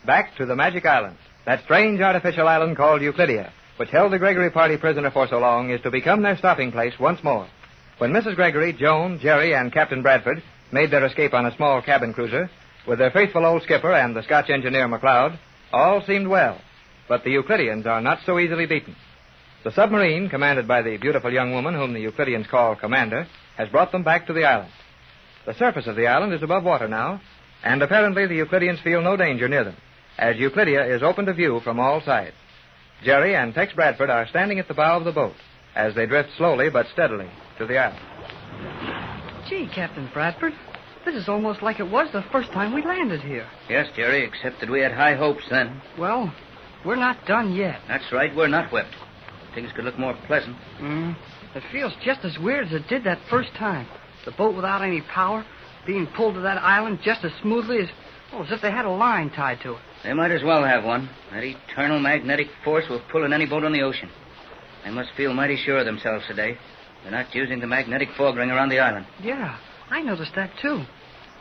back to the Magic Island. That strange artificial island called Euclidia, which held the Gregory party prisoner for so long, is to become their stopping place once more. When Mrs. Gregory, Joan, Jerry, and Captain Bradford made their escape on a small cabin cruiser, with their faithful old skipper and the Scotch engineer McLeod, all seemed well. But the Euclideans are not so easily beaten. The submarine, commanded by the beautiful young woman whom the Euclideans call Commander, has brought them back to the island. The surface of the island is above water now, and apparently the Euclideans feel no danger near them, as Euclidia is open to view from all sides. Jerry and Tex Bradford are standing at the bow of the boat as they drift slowly but steadily to the island. Gee, Captain Bradford, this is almost like it was the first time we landed here. Yes, Jerry, except that we had high hopes then. Well, we're not done yet. That's right, we're not whipped. Things could look more pleasant. It feels just as weird as it did that first time. The boat without any power, being pulled to that island just as smoothly as if they had a line tied to it. They might as well have one. That eternal magnetic force will pull in any boat on the ocean. They must feel mighty sure of themselves today. They're not using the magnetic fog ring around the island. Yeah, I noticed that, too.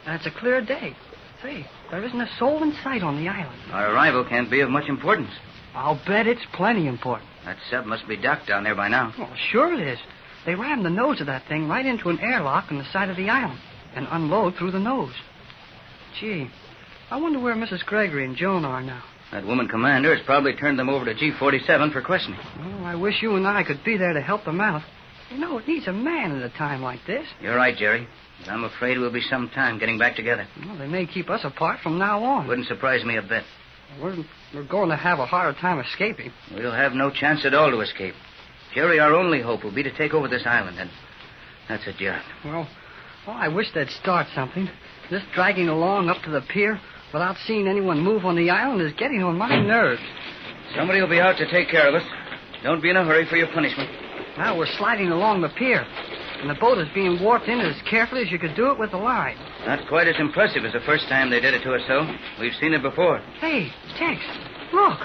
And it's a clear day. Say, there isn't a soul in sight on the island. Our arrival can't be of much importance. I'll bet it's plenty important. That sub must be docked down there by now. Well, sure it is. They rammed the nose of that thing right into an airlock on the side of the island and unload through the nose. Gee, I wonder where Mrs. Gregory and Joan are now. That woman commander has probably turned them over to G-47 for questioning. Oh, I wish you and I could be there to help them out. You know, it needs a man at a time like this. You're right, Jerry. But I'm afraid we'll be some time getting back together. Well, they may keep us apart from now on. Wouldn't surprise me a bit. We're going to have a harder time escaping. We'll have no chance at all to escape. Jerry, our only hope will be to take over this island, and that's a job. Well, I wish they'd start something. This dragging along up to the pier without seeing anyone move on the island is getting on my nerves. Somebody will be out to take care of us. Don't be in a hurry for your punishment. Now we're sliding along the pier, and the boat is being warped in as carefully as you could do it with the line. Not quite as impressive as the first time they did it to us, though. We've seen it before. Hey, Tex, look.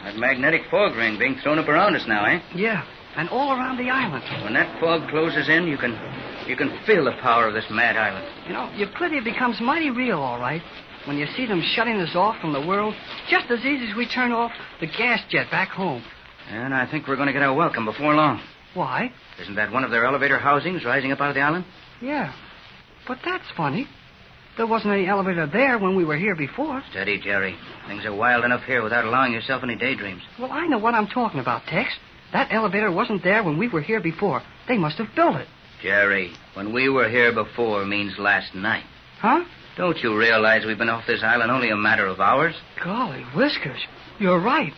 That magnetic fog ring being thrown up around us now, eh? Yeah, and all around the island. When that fog closes in, you can feel the power of this mad island. You know, Euclidia becomes mighty real, all right, when you see them shutting us off from the world just as easy as we turn off the gas jet back home. And I think we're going to get our welcome before long. Why? Isn't that one of their elevator housings rising up out of the island? Yeah, but that's funny. There wasn't any elevator there when we were here before. Steady, Jerry. Things are wild enough here without allowing yourself any daydreams. Well, I know what I'm talking about, Tex. That elevator wasn't there when we were here before. They must have built it. Jerry, when we were here before means last night. Huh? Don't you realize we've been off this island only a matter of hours? Golly whiskers. You're right.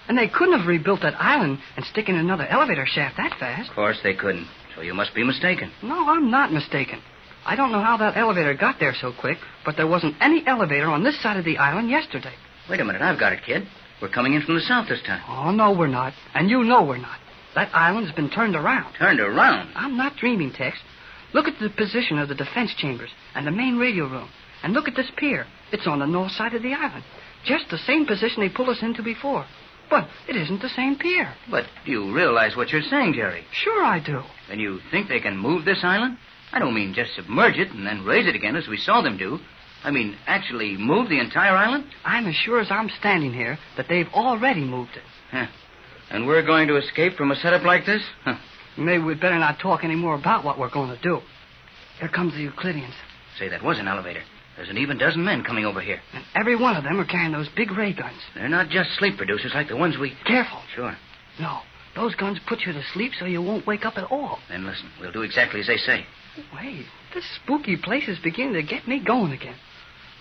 And they couldn't have rebuilt that island and stick in another elevator shaft that fast. Of course they couldn't. So you must be mistaken. No, I'm not mistaken. I don't know how that elevator got there so quick, but there wasn't any elevator on this side of the island yesterday. Wait a minute, I've got it, kid. We're coming in from the south this time. Oh, no, we're not. And you know we're not. That island's been turned around. Turned around? I'm not dreaming, Tex. Look at the position of the defense chambers and the main radio room. And look at this pier. It's on the north side of the island. Just the same position they pulled us into before. But it isn't the same pier. But you realize what you're saying, Jerry. Sure I do. And you think they can move this island? I don't mean just submerge it and then raise it again as we saw them do. I mean actually move the entire island? I'm as sure as I'm standing here that they've already moved it. Huh. And we're going to escape from a setup like this? Huh. Maybe we'd better not talk any more about what we're going to do. Here comes the Euclideans. Say, that was an elevator. There's an even dozen men coming over here. And every one of them are carrying those big ray guns. They're not just sleep producers like the ones we... Careful. Sure. No, those guns put you to sleep so you won't wake up at all. Then listen, we'll do exactly as they say. Wait, this spooky place is beginning to get me going again.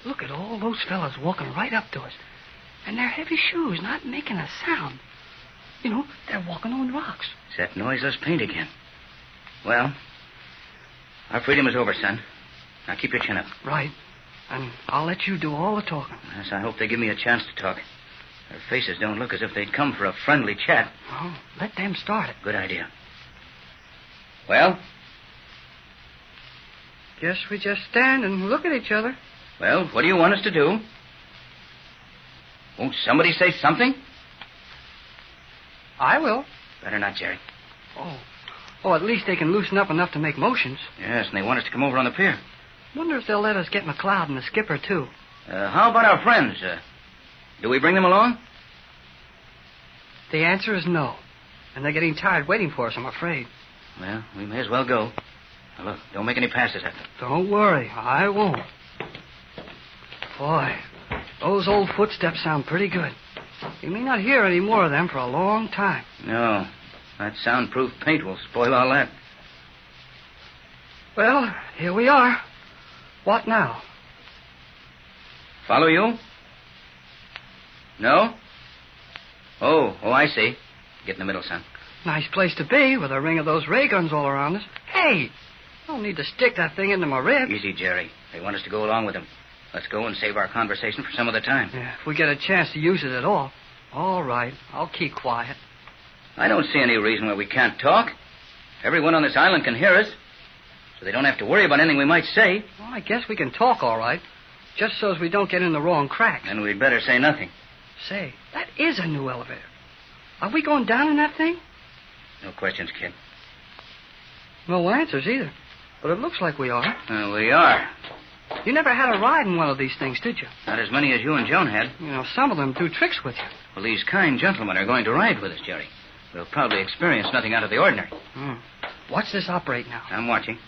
Look at all those fellas walking right up to us. And their heavy shoes not making a sound. You know, they're walking on rocks. It's that noiseless paint again. Well, our freedom is over, son. Now keep your chin up. Right. And I'll let you do all the talking. Yes, I hope they give me a chance to talk. Their faces don't look as if they'd come for a friendly chat. Oh, let them start it. Good idea. Well? Guess we just stand and look at each other. Well, what do you want us to do? Won't somebody say something? I will. Better not, Jerry. Oh, at least they can loosen up enough to make motions. Yes, and they want us to come over on the pier. Wonder if they'll let us get McLeod and the skipper, too. How about our friends? Do we bring them along? The answer is no. And they're getting tired waiting for us, I'm afraid. Well, we may as well go. Now, look, don't make any passes at them. Don't worry, I won't. Boy, those old footsteps sound pretty good. You may not hear any more of them for a long time. No, that soundproof paint will spoil all that. Well, here we are. What now? Follow you? No? Oh, I see. Get in the middle, son. Nice place to be with a ring of those ray guns all around us. Hey, don't need to stick that thing into my ribs. Easy, Jerry. They want us to go along with them. Let's go and save our conversation for some other time. Yeah, if we get a chance to use it at all. All right, I'll keep quiet. I don't see any reason why we can't talk. Everyone on this island can hear us, so they don't have to worry about anything we might say. Well, I guess we can talk all right, just so as we don't get in the wrong crack. Then we'd better say nothing. Say, that is a new elevator. Are we going down in that thing? No questions, kid. No answers either, but it looks like we are. We are. You never had a ride in one of these things, did you? Not as many as you and Joan had. You know, some of them do tricks with you. Well, these kind gentlemen are going to ride with us, Jerry. We'll probably experience nothing out of the ordinary. Watch this operate now. I'm watching.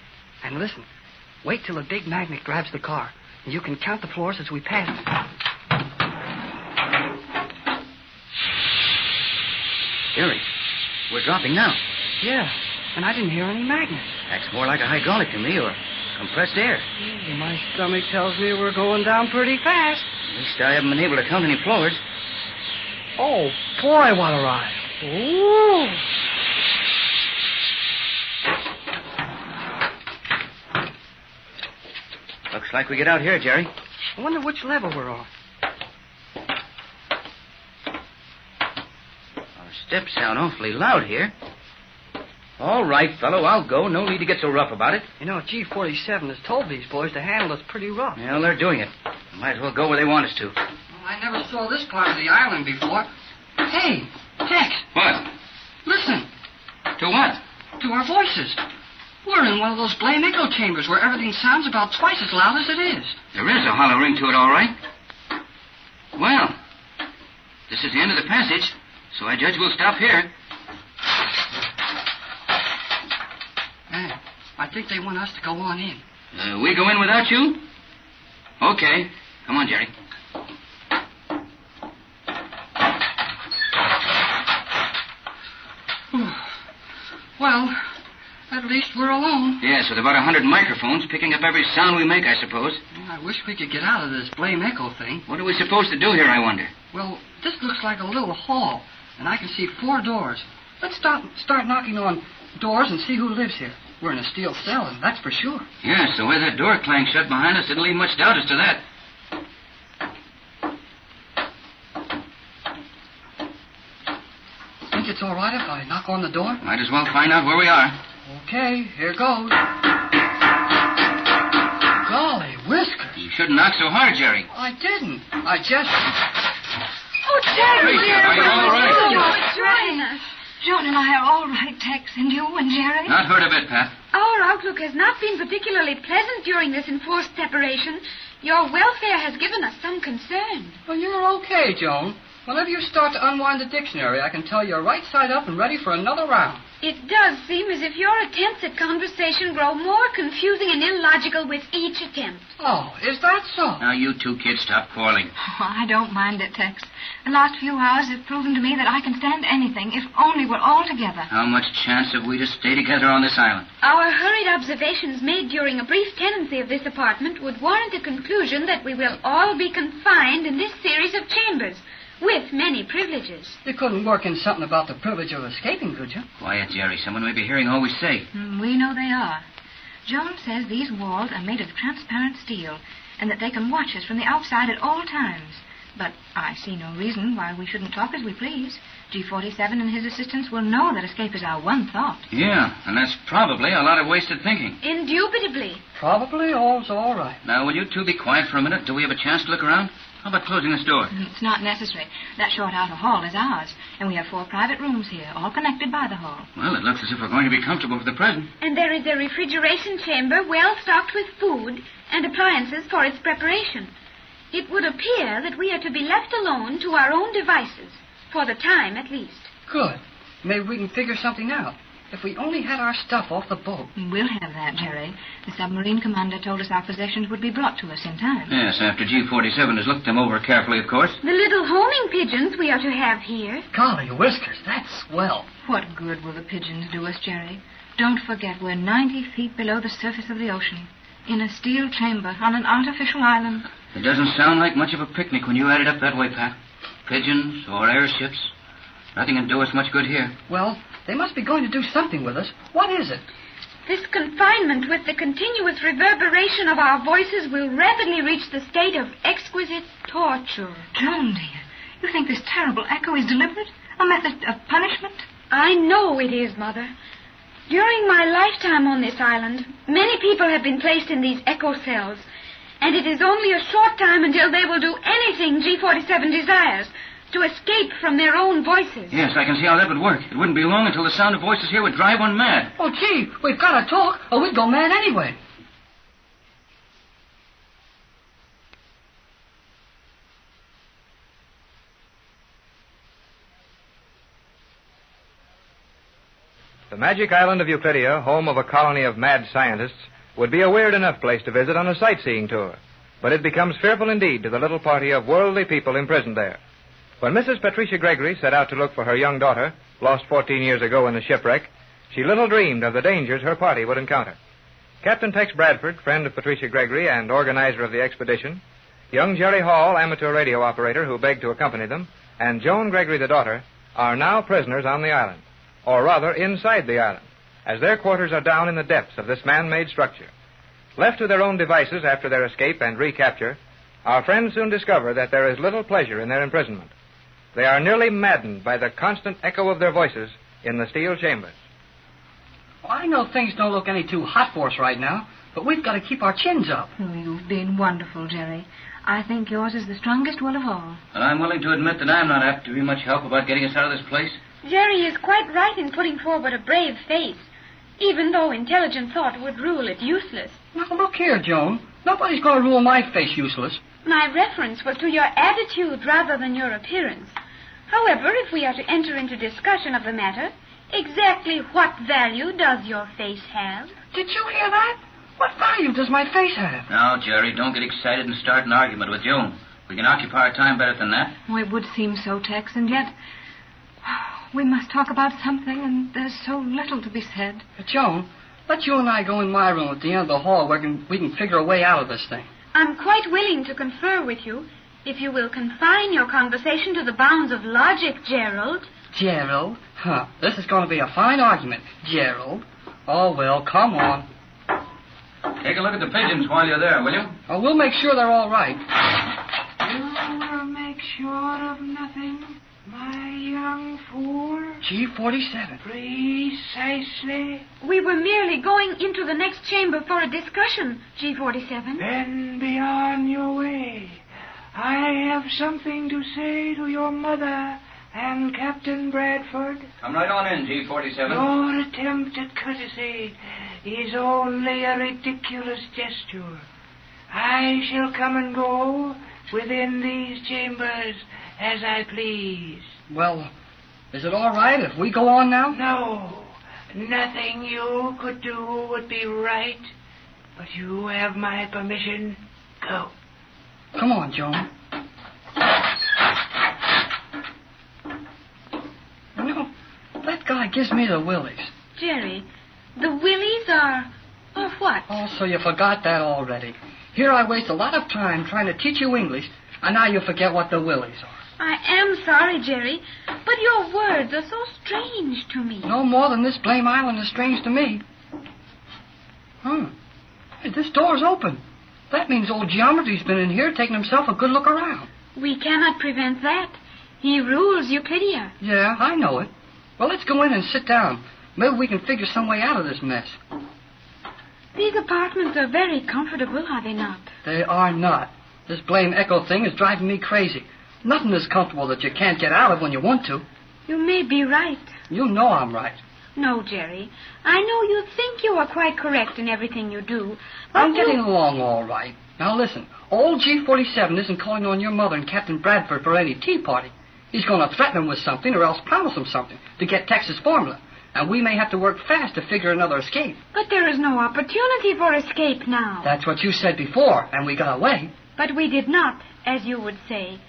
And listen, wait till a big magnet grabs the car, and you can count the floors as we pass them. Jerry, we're dropping now. Yeah, and I didn't hear any magnet. Acts more like a hydraulic to me, or compressed air. My stomach tells me we're going down pretty fast. At least I haven't been able to count any floors. Oh, boy, what a ride. Ooh. Looks like we get out here, Jerry. I wonder which level we're on. Our steps sound awfully loud here. All right, fellow, I'll go. No need to get so rough about it. You know, G-47 has told these boys to handle us pretty rough. Well, they're doing it. Might as well go where they want us to. Well, I never saw this part of the island before. Hey, Tex. What? Listen. To what? To our voices. We're in one of those blame echo chambers where everything sounds about twice as loud as it is. There is a hollow ring to it, all right. Well, this is the end of the passage, so I judge we'll stop here. I think they want us to go on in. We go in without you? Okay. Come on, Jerry. Well, at least we're alone. Yes, with about 100 microphones picking up every sound we make, I suppose. I wish we could get out of this blame echo thing. What are we supposed to do here, I wonder? Well, this looks like a little hall, and I can see 4 doors. Let's start knocking on doors and see who lives here. We're in a steel cell, and that's for sure. Yes, the way that door clanged shut behind us didn't leave much doubt as to that. Think it's all right if I knock on the door? Might as well find out where we are. Okay, here goes. Golly whiskers. You shouldn't knock so hard, Jerry. I didn't. I just... Oh, Jerry, Patricia, are you all right? Oh, it's right. Joan and I are all right, Tex, and you and Jerry? Not hurt a bit, Pat. Our outlook has not been particularly pleasant during this enforced separation. Your welfare has given us some concern. Well, you're okay, Joan. Whenever you start to unwind the dictionary, I can tell you're right side up and ready for another round. It does seem as if your attempts at conversation grow more confusing and illogical with each attempt. Oh, is that so? Now, you two kids, stop quarreling. Oh, I don't mind it, Tex. The last few hours have proven to me that I can stand anything if only we're all together. How much chance have we to stay together on this island? Our hurried observations made during a brief tenancy of this apartment would warrant a conclusion that we will all be confined in this series of chambers, with many privileges. You couldn't work in something about the privilege of escaping, could you? Quiet, Jerry. Someone may be hearing all we say. We know they are. Joan says these walls are made of transparent steel and that they can watch us from the outside at all times. But I see no reason why we shouldn't talk as we please. G-47 and his assistants will know that escape is our one thought. Yeah, and that's probably a lot of wasted thinking. Indubitably. Probably all's all right. Now, will you two be quiet for a minute till we have a chance to look around? How about closing this door? It's not necessary. That short outer hall is ours, and we have 4 private rooms here, all connected by the hall. Well, it looks as if we're going to be comfortable for the present. And there is a refrigeration chamber well stocked with food and appliances for its preparation. It would appear that we are to be left alone to our own devices, for the time at least. Good. Maybe we can figure something out. If we only had our stuff off the boat. We'll have that, Jerry. The submarine commander told us our possessions would be brought to us in time. Yes, after G-47 has looked them over carefully, of course. The little homing pigeons we are to have here. Golly whiskers, that's swell. What good will the pigeons do us, Jerry? Don't forget we're 90 feet below the surface of the ocean, in a steel chamber on an artificial island. It doesn't sound like much of a picnic when you add it up that way, Pat. Pigeons or airships. Nothing can do us much good here. Well, they must be going to do something with us. What is it? This confinement with the continuous reverberation of our voices will rapidly reach the state of exquisite torture. Joan, dear, you think this terrible echo is deliberate? A method of punishment? I know it is, Mother. During my lifetime on this island, many people have been placed in these echo cells, and it is only a short time until they will do anything G-47 desires to escape from their own voices. Yes, I can see how that would work. It wouldn't be long until the sound of voices here would drive one mad. Oh, gee, we've got to talk, or we'd go mad anyway. The magic island of Euclidia, home of a colony of mad scientists, would be a weird enough place to visit on a sightseeing tour. But it becomes fearful indeed to the little party of worldly people imprisoned there. When Mrs. Patricia Gregory set out to look for her young daughter, lost 14 years ago in the shipwreck, she little dreamed of the dangers her party would encounter. Captain Tex Bradford, friend of Patricia Gregory and organizer of the expedition, young Jerry Hall, amateur radio operator who begged to accompany them, and Joan Gregory, the daughter, are now prisoners on the island, or rather inside the island, as their quarters are down in the depths of this man-made structure. Left to their own devices after their escape and recapture, our friends soon discover that there is little pleasure in their imprisonment. They are nearly maddened by the constant echo of their voices in the steel chambers. Well, I know things don't look any too hot for us right now, but we've got to keep our chins up. Oh, you've been wonderful, Jerry. I think yours is the strongest will of all. And I'm willing to admit that I'm not apt to be much help about getting us out of this place. Jerry is quite right in putting forward a brave face, even though intelligent thought would rule it useless. Now, look here, Joan. Nobody's going to rule my face useless. My reference was to your attitude rather than your appearance. However, if we are to enter into discussion of the matter, exactly what value does your face have? Did you hear that? What value does my face have? Now, Jerry, don't get excited and start an argument with Joan. We can occupy our time better than that. Oh, it would seem so, Tex, and yet we must talk about something, and there's so little to be said. But Joan, let you and I go in my room at the end of the hall where we can figure a way out of this thing. I'm quite willing to confer with you, if you will confine your conversation to the bounds of logic, Gerald. Gerald? Huh. This is going to be a fine argument. Gerald. Oh, well, come on. Take a look at the pigeons while you're there, will you? Oh, we'll make sure they're all right. You will make sure of nothing, my young fool. G-47. Precisely. We were merely going into the next chamber for a discussion, G-47. Then be on your way. I have something to say to your mother and Captain Bradford. Come right on in, G-47. Your attempt at courtesy is only a ridiculous gesture. I shall come and go within these chambers as I please. Well, is it all right if we go on now? No, nothing you could do would be right. But you have my permission. Go. Come on, Joan. You know, that guy gives me the willies. Jerry, the willies are what? Oh, so you forgot that already. Here I waste a lot of time trying to teach you English, and now you forget what the willies are. I am sorry, Jerry, but your words are so strange to me. No more than this blame island is strange to me. Hey, this door's open. That means old Geometry's been in here taking himself a good look around. We cannot prevent that. He rules Euclidia. Yeah, I know it. Well, let's go in and sit down. Maybe we can figure some way out of this mess. These apartments are very comfortable, are they not? They are not. This blame echo thing is driving me crazy. Nothing is comfortable that you can't get out of when you want to. You may be right. You know I'm right. No, Jerry. I know you think you are quite correct in everything you do. But I'm getting along all right. Now listen, old G47 isn't calling on your mother and Captain Bradford for any tea party. He's going to threaten them with something or else promise them something to get Texas formula. And we may have to work fast to figure another escape. But there is no opportunity for escape now. That's what you said before, and we got away. But we did not, as you would say,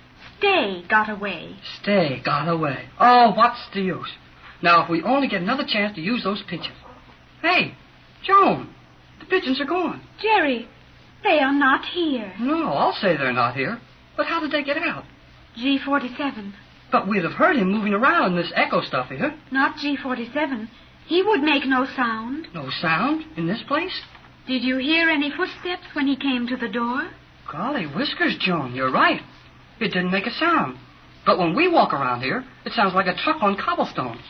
got away. Got away. Oh, what's the use? Now, if we only get another chance to use those pigeons. Hey, Joan, the pigeons are gone. Jerry, they are not here. No, I'll say they're not here. But how did they get out? G47. But we'd have heard him moving around in this echo stuff here. Not G47. He would make no sound. No sound in this place? Did you hear any footsteps when he came to the door? Golly whiskers, Joan, you're right. It didn't make a sound. But when we walk around here, it sounds like a truck on cobblestones.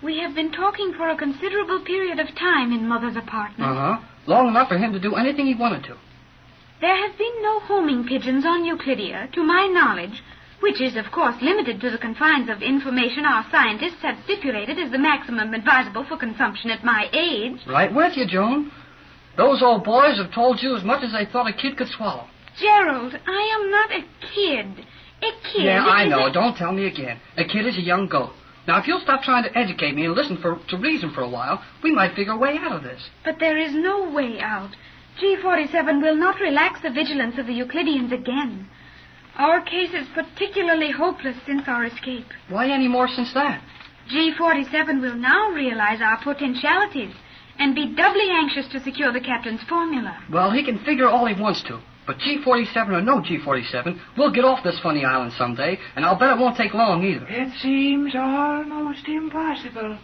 We have been talking for a considerable period of time in Mother's apartment. Uh-huh. Long enough for him to do anything he wanted to. There have been no homing pigeons on Euclidia, to my knowledge, which is, of course, limited to the confines of information our scientists have stipulated as the maximum advisable for consumption at my age. Right with you, Joan. Those old boys have told you as much as they thought a kid could swallow. Gerald, I am not a kid. A kid. Yeah, I know. Don't tell me again. A kid is a young goat. Now, if you'll stop trying to educate me and listen to reason for a while, we might figure a way out of this. But there is no way out. G47 will not relax the vigilance of the Euclideans again. Our case is particularly hopeless since our escape. Why any more since that? G47 will now realize our potentialities and be doubly anxious to secure the captain's formula. Well, he can figure all he wants to. But G47 or no G47, we'll get off this funny island someday, and I'll bet it won't take long either. It seems almost impossible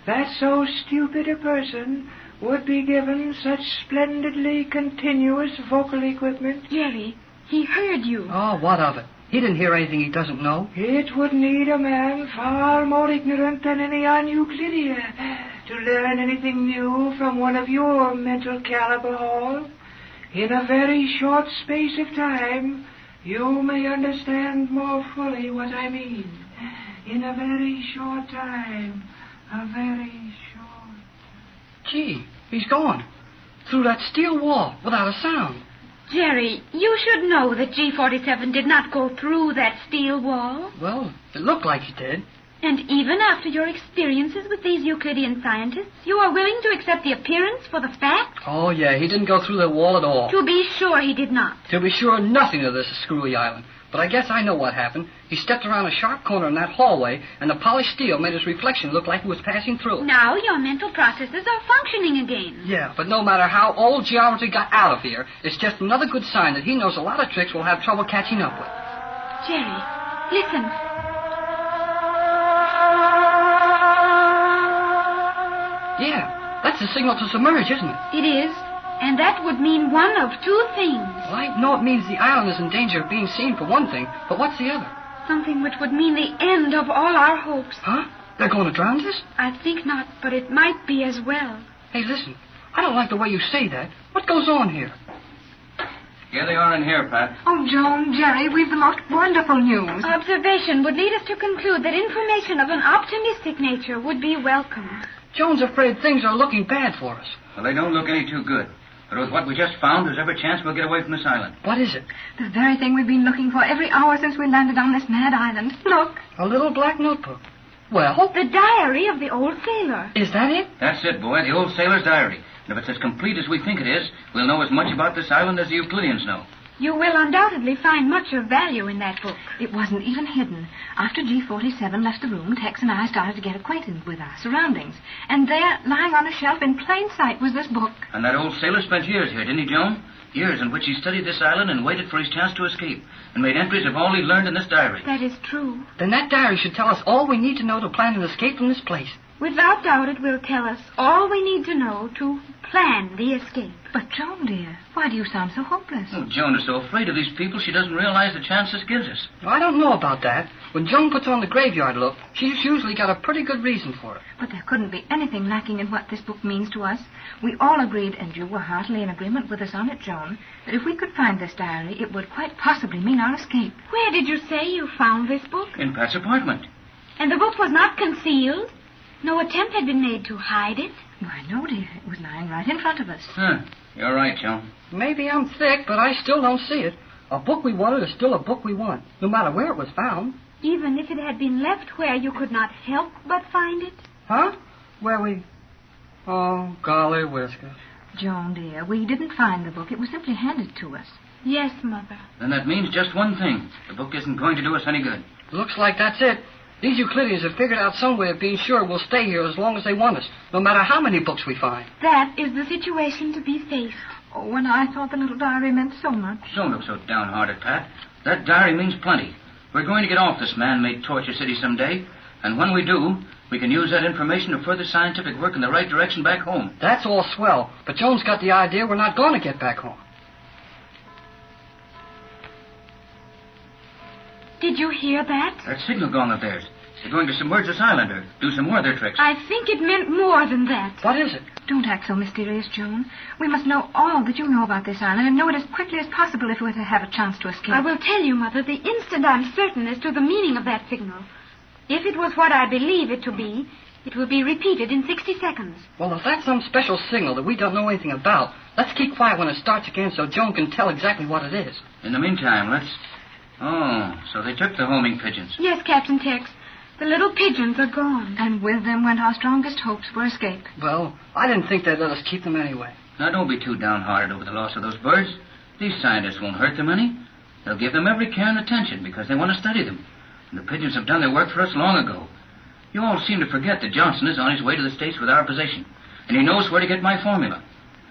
that so stupid a person would be given such splendidly continuous vocal equipment. Jerry, he heard you. Oh, what of it? He didn't hear anything he doesn't know. It would need a man far more ignorant than any on Euclidia to learn anything new from one of your mental caliber, Hall. In a very short space of time, you may understand more fully what I mean. In a very short time. A very short... Gee, he's gone. Through that steel wall, without a sound. Jerry, you should know that G47 did not go through that steel wall. Well, it looked like he did. And even after your experiences with these Euclidean scientists, you are willing to accept the appearance for the fact? Oh, yeah, he didn't go through the wall at all. To be sure he did not. To be sure, nothing of this is Screwy Island. But I guess I know what happened. He stepped around a sharp corner in that hallway, and the polished steel made his reflection look like he was passing through. Now your mental processes are functioning again. Yeah, but no matter how old geometry got out of here, it's just another good sign that he knows a lot of tricks we'll have trouble catching up with. Jerry, listen. Yeah, that's the signal to submerge, isn't it? It is. And that would mean one of two things. Well, I know it means the island is in danger of being seen for one thing, but what's the other? Something which would mean the end of all our hopes. Huh? They're going to drown us? I think not, but it might be as well. Hey, listen. I don't like the way you say that. What goes on here? Here they are in here, Pat. Oh, Joan, Jerry, we've the most wonderful news. Observation would lead us to conclude that information of an optimistic nature would be welcome. Joan's afraid things are looking bad for us. Well, they don't look any too good. But with what we just found, there's every chance we'll get away from this island. What is it? The very thing we've been looking for every hour since we landed on this mad island. Look. A little black notebook. Well? The diary of the old sailor. Is that it? That's it, boy, the old sailor's diary. And if it's as complete as we think it is, we'll know as much about this island as the Euclideans know. You will undoubtedly find much of value in that book. It wasn't even hidden. After G47 left the room, Tex and I started to get acquainted with our surroundings. And there, lying on a shelf in plain sight, was this book. And that old sailor spent years here, didn't he, Joan? Years in which he studied this island and waited for his chance to escape, and made entries of all he learned in this diary. That is true. Then that diary should tell us all we need to know to plan an escape from this place. Without doubt, it will tell us all we need to know to plan the escape. But, Joan, dear, why do you sound so hopeless? Oh, Joan is so afraid of these people she doesn't realize the chance this gives us. I don't know about that. When Joan puts on the graveyard look, she's usually got a pretty good reason for it. But there couldn't be anything lacking in what this book means to us. We all agreed, and you were heartily in agreement with us on it, Joan, that if we could find this diary, it would quite possibly mean our escape. Where did you say you found this book? In Pat's apartment. And the book was not concealed? No attempt had been made to hide it? Why, no, dear. It was lying right in front of us. You're right, Joan. Maybe I'm thick, but I still don't see it. A book we wanted is still a book we want, no matter where it was found. Even if it had been left where you could not help but find it? Huh? Where we... Oh, golly whiskers. Joan, dear, we didn't find the book. It was simply handed to us. Yes, Mother. Then that means just one thing. The book isn't going to do us any good. Looks like that's it. These Euclideans have figured out some way of being sure we'll stay here as long as they want us, no matter how many books we find. That is the situation to be faced. Oh, and I thought the little diary meant so much. Don't look so downhearted, Pat. That diary means plenty. We're going to get off this man-made torture city someday, and when we do, we can use that information to further scientific work in the right direction back home. That's all swell, but Joan's got the idea we're not going to get back home. Did you hear that? That signal gong of theirs. They're going to submerge this island or do some more of their tricks. I think it meant more than that. What is it? Don't act so mysterious, Joan. We must know all that you know about this island and know it as quickly as possible if we're to have a chance to escape. I will tell you, Mother, the instant I'm certain as to the meaning of that signal. If it was what I believe it to be, it will be repeated in 60 seconds. Well, if that's some special signal that we don't know anything about, let's keep quiet when it starts again so Joan can tell exactly what it is. In the meantime, let's... Oh, so they took the homing pigeons. Yes, Captain Tex. The little pigeons are gone. And with them went our strongest hopes for escape. Well, I didn't think they'd let us keep them anyway. Now, don't be too downhearted over the loss of those birds. These scientists won't hurt them any. They'll give them every care and attention because they want to study them. And the pigeons have done their work for us long ago. You all seem to forget that Johnson is on his way to the States with our position, and he knows where to get my formula.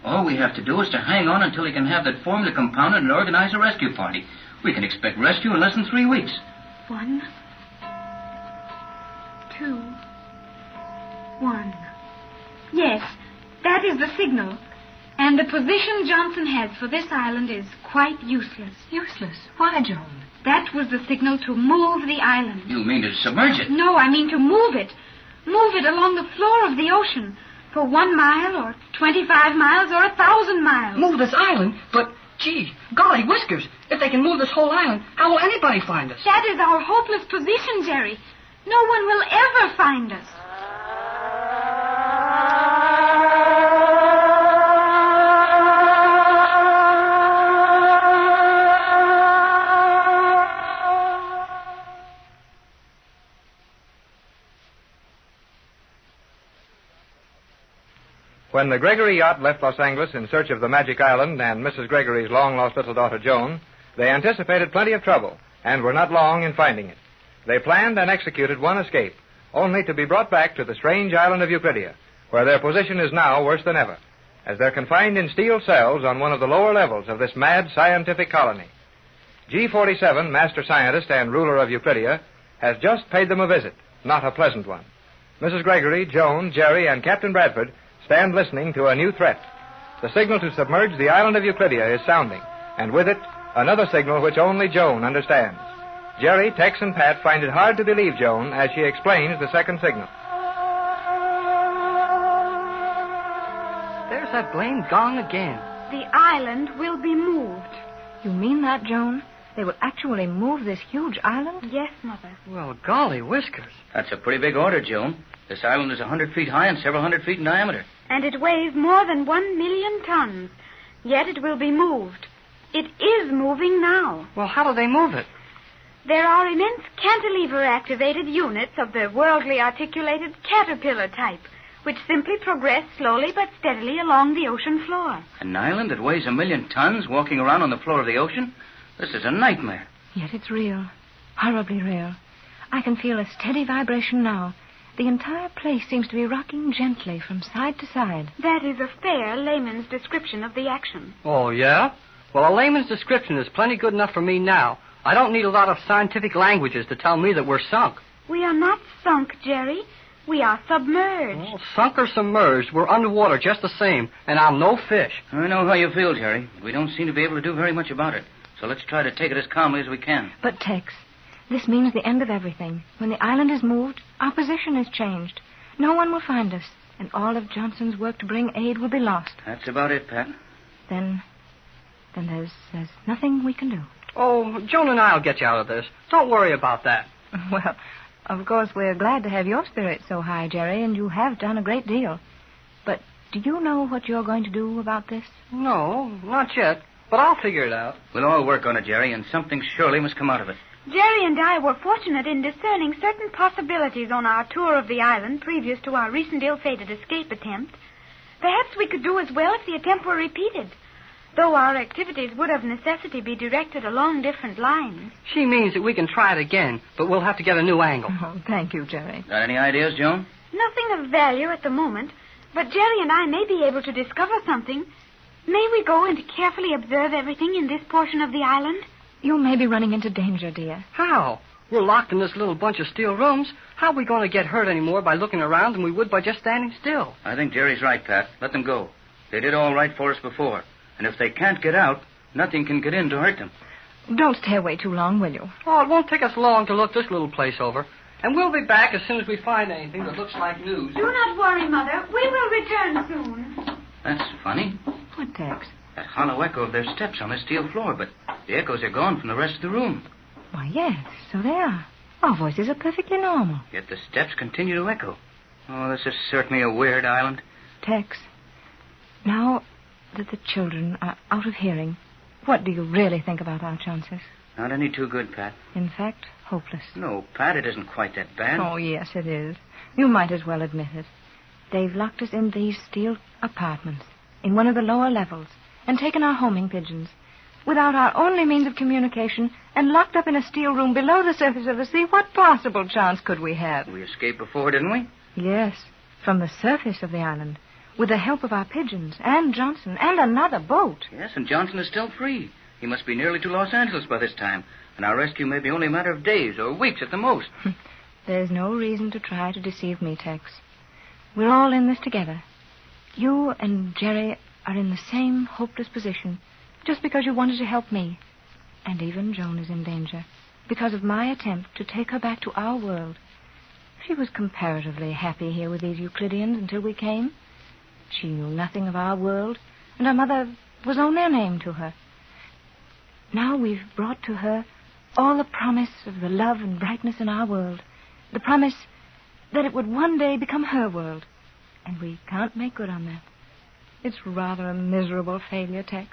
All we have to do is to hang on until he can have that formula compounded and organize a rescue party. We can expect rescue in less than 3 weeks. 1, 2, 1. Yes, that is the signal. And the position Johnson has for this island is quite useless. Useless? Why, Joan? That was the signal to move the island. You mean to submerge it? No, I mean to move it. Move it along the floor of the ocean for 1 mile or 25 miles or 1,000 miles. Move this island? But, gee, golly whiskers, if they can move this whole island, how will anybody find us? That is our hopeless position, Jerry. No one will ever find us. When the Gregory yacht left Los Angeles in search of the Magic Island and Mrs. Gregory's long-lost little daughter, Joan, they anticipated plenty of trouble and were not long in finding it. They planned and executed one escape, only to be brought back to the strange island of Euclidia, where their position is now worse than ever, as they're confined in steel cells on one of the lower levels of this mad scientific colony. G47, master scientist and ruler of Euclidia, has just paid them a visit, not a pleasant one. Mrs. Gregory, Joan, Jerry, and Captain Bradford stand listening to a new threat. The signal to submerge the island of Euclidia is sounding, and with it, another signal which only Joan understands. Jerry, Tex, and Pat find it hard to believe Joan as she explains the second signal. There's that blamed gong again. The island will be moved. You mean that, Joan? They will actually move this huge island? Yes, Mother. Well, golly whiskers. That's a pretty big order, Joan. This island is 100 feet high and several hundred feet in diameter. And it weighs more than 1 million tons. Yet it will be moved. It is moving now. Well, how do they move it? There are immense cantilever-activated units of the worldly articulated caterpillar type, which simply progress slowly but steadily along the ocean floor. An island that weighs 1 million tons walking around on the floor of the ocean? This is a nightmare. Yet it's real. Horribly real. I can feel a steady vibration now. The entire place seems to be rocking gently from side to side. That is a fair layman's description of the action. Oh, yeah? Well, a layman's description is plenty good enough for me now. I don't need a lot of scientific languages to tell me that we're sunk. We are not sunk, Jerry. We are submerged. Well, sunk or submerged, we're underwater just the same, and I'm no fish. I know how you feel, Jerry. We don't seem to be able to do very much about it. So let's try to take it as calmly as we can. But, Tex, this means the end of everything. When the island is moved, our position is changed. No one will find us, and all of Johnson's work to bring aid will be lost. That's about it, Pat. Then there's nothing we can do. Oh, Joan and I'll get you out of this. Don't worry about that. Well, of course, we're glad to have your spirit so high, Jerry, and you have done a great deal. But do you know what you're going to do about this? No, not yet. But I'll figure it out. We'll all work on it, Jerry, and something surely must come out of it. Jerry and I were fortunate in discerning certain possibilities on our tour of the island previous to our recent ill-fated escape attempt. Perhaps we could do as well if the attempt were repeated, though our activities would of necessity be directed along different lines. She means that we can try it again, but we'll have to get a new angle. Oh, thank you, Jerry. Got any ideas, Joan? Nothing of value at the moment, but Jerry and I may be able to discover something. May we go and carefully observe everything in this portion of the island? You may be running into danger, dear. How? We're locked in this little bunch of steel rooms. How are we going to get hurt any more by looking around than we would by just standing still? I think Jerry's right, Pat. Let them go. They did all right for us before. And if they can't get out, nothing can get in to hurt them. Don't stay away too long, will you? Oh, it won't take us long to look this little place over. And we'll be back as soon as we find anything that looks like news. Do not worry, Mother. We will return soon. That's funny. What, Tex? That hollow echo of their steps on the steel floor, but the echoes are gone from the rest of the room. Why, yes, so they are. Our voices are perfectly normal. Yet the steps continue to echo. Oh, this is certainly a weird island. Tex, now that the children are out of hearing, what do you really think about our chances? Not any too good, Pat. In fact, hopeless. No, Pat, it isn't quite that bad. Oh, yes, it is. You might as well admit it. They've locked us in these steel apartments, in one of the lower levels, and taken our homing pigeons, without our only means of communication, and locked up in a steel room below the surface of the sea. What possible chance could we have? We escaped before, didn't we? Yes, from the surface of the island, with the help of our pigeons, and Johnson, and another boat. Yes, and Johnson is still free. He must be nearly to Los Angeles by this time, and our rescue may be only a matter of days or weeks at the most. There's no reason to try to deceive me, Tex. We're all in this together. You and Jerry are in the same hopeless position just because you wanted to help me. And even Joan is in danger because of my attempt to take her back to our world. She was comparatively happy here with these Euclideans until we came. She knew nothing of our world, and her mother was only a name to her. Now we've brought to her all the promise of the love and brightness in our world, the promise that it would one day become her world, and we can't make good on that. It's rather a miserable failure, Tex,